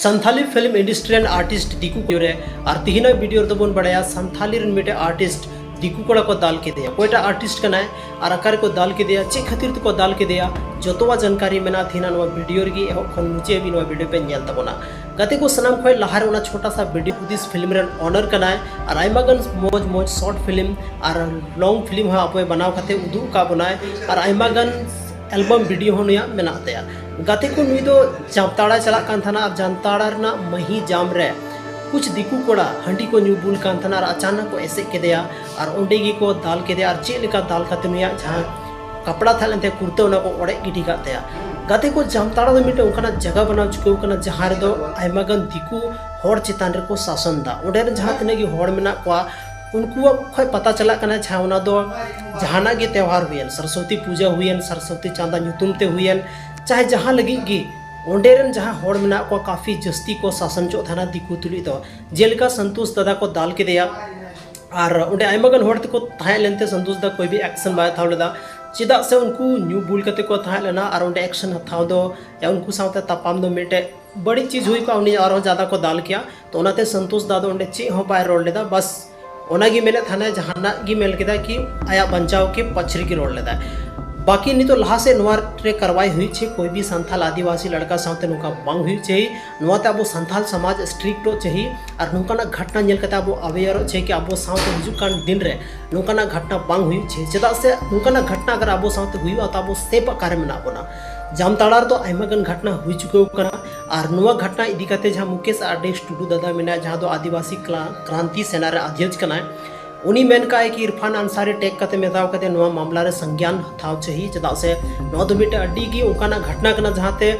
Santhali film industry and artist Diku को रे और तिहिना वीडियो तो बोन बड़ाया संथाली रन मिटे आर्टिस्ट दिकू कोड़ा को दाल के दिया कोईटा आर्टिस्ट कना और आकार को दाल के दिया चे खातिर को दाल के दिया जोतवा जानकारी मेना थिना नो वीडियो गी एहो खन मुचे भी नो वीडियो पे नेल तबोना गते को सनम खोय लहार ओना छोटा सा वीडियो दिस फिल्म रन ऑनर कना और आइमागन मोज मोज शॉर्ट फिल्म और लॉन्ग फिल्म हा अपने बनाव खाते उदू का बनाए और आइमागन एल्बम वीडियो होनिया मेना तया गते को नुई दो जामताड़ा चला कान थाना और जामताड़ा ना मही जाम रे कुछ दिकू कोड़ा हंडी को न्यूबुल कान थाना और अचानक को ऐसे के दिया और ओंडेगी को दाल के दिया और चे लेका दाल खाते नुया जहां कपड़ा था लेते कुर्ते उना को ओड़े गिटी का तया गते को जामताड़ा दो मिटे उनका जगह बनाव चुके उनका जहां रे दो आइमागन दिकू होड़ चितान रे को शासन दा ओडे जहां तने की होड़ मेना को उनको खय पता चला कना छावना दो जहाना गे त्योहार हुयन सरस्वती पूजा हुयन सरस्वती चांदा नुतुम ते हुयन चाहे जहां लगी गी ओंडेरन जहां होड़ मेना को काफ़ी जस्ती को शासन चो थाना दिकू तुली दो जेलका संतोष दादा को दाल के दिया और ओंडे आइमागन होड़ को ताहे लेनते संतोष दा कोई भी एक्शन बाय थाव लेदा चिदा से उनको न्यू बुल कते को ताहे लेना और ओंडे एक्शन हथाव दो या उनको साथे तपाम दो मेटे बड़ी चीज हुई को उनी और ज्यादा को दाल किया तो ओनाते संतोष दादा ओंडे चे हो बाय रोड लेदा बस ओनागी मेले थाना जहाना गी मेल केदा कि आया बंचाव के पछरी की रोड लेदा बाकी नहीं तो लहा से नोआ रे कार्रवाई हुई छे कोई भी संथाल आदिवासी लड़का साथे नुका बांग हुई छे नोआते अब संथाल समाज स्ट्रिक्ट छे और नुकाना घटना नेल कते अब अवेयर छे कि अब साथे हिजु कान दिन रे नुकाना घटना बांग हुई छे चदा से नुकाना घटना अगर अब साथे हुई तो अब सेप कार्य में ना बना जामताड़ा तो आइमागन घटना हुई चुके कना और नुआ घटना इदी कते जहां मुकेश आरडेक्स टुडू दादा मेना जहां दो आदिवासी क्रांति सेना रे अध्यक्ष कना उनी मेन का कि इरफान अंसारी टेक कते मेदाव कते नुआ मामला रे संज्ञान हथाव चाहिए चदा से नुआ दो मिटे अड्डी की उनकाना घटना कना जहाते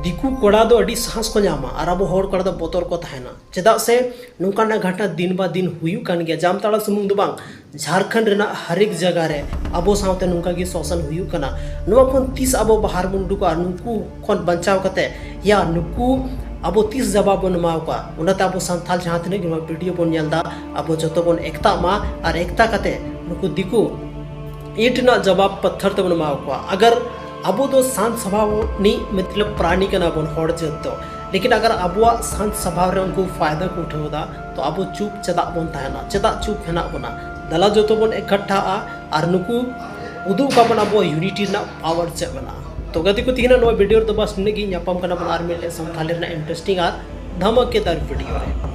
दिकू कोड़ा दो अड्डी साहस को नामा और अब होड़ कोड़ा दो बोतर को थायना चदा से नुकाना घटना दिन बा दिन हुयु कान गया जामताड़ा सुमुंग दो बांग झारखंड रेना हर एक जगह रे अब साथे नुका की शोषण हुयु कना नुआ खन 30 अब बाहर बुंडू को नुकू खन बंचाव कते या नुकू अब 30 जवाब बन मावका उनाते अब संथाल जहां तने वीडियो बन नेलदा अब जतो बन एकता मा और एकता कते नुकू दिकू ईट ना जवाब पत्थर ते बन मावका अगर अब दो शांत स्वभाव नी मतलब प्राणी कना बन होड़ जत दो लेकिन अगर अबुआ शांत स्वभाव रे उनको फायदा को उठावदा तो अब चुप चदा बन ताहना चदा चुप हेना बना दला जतो बन इकट्ठा और नुकू उदू का बन अब यूनिटी ना पावर चे बना तो गति को तीना नो वीडियो तो बस निगी ᱧᱟᱯᱟᱢ ᱠᱟᱱᱟ ᱵᱚᱱ ᱟᱨ ᱢᱤᱫ ᱥᱟᱱᱛᱟᱞᱤ ᱨᱮᱱᱟᱜ इंटरेस्टिंग और धमाकेदार वीडियो है।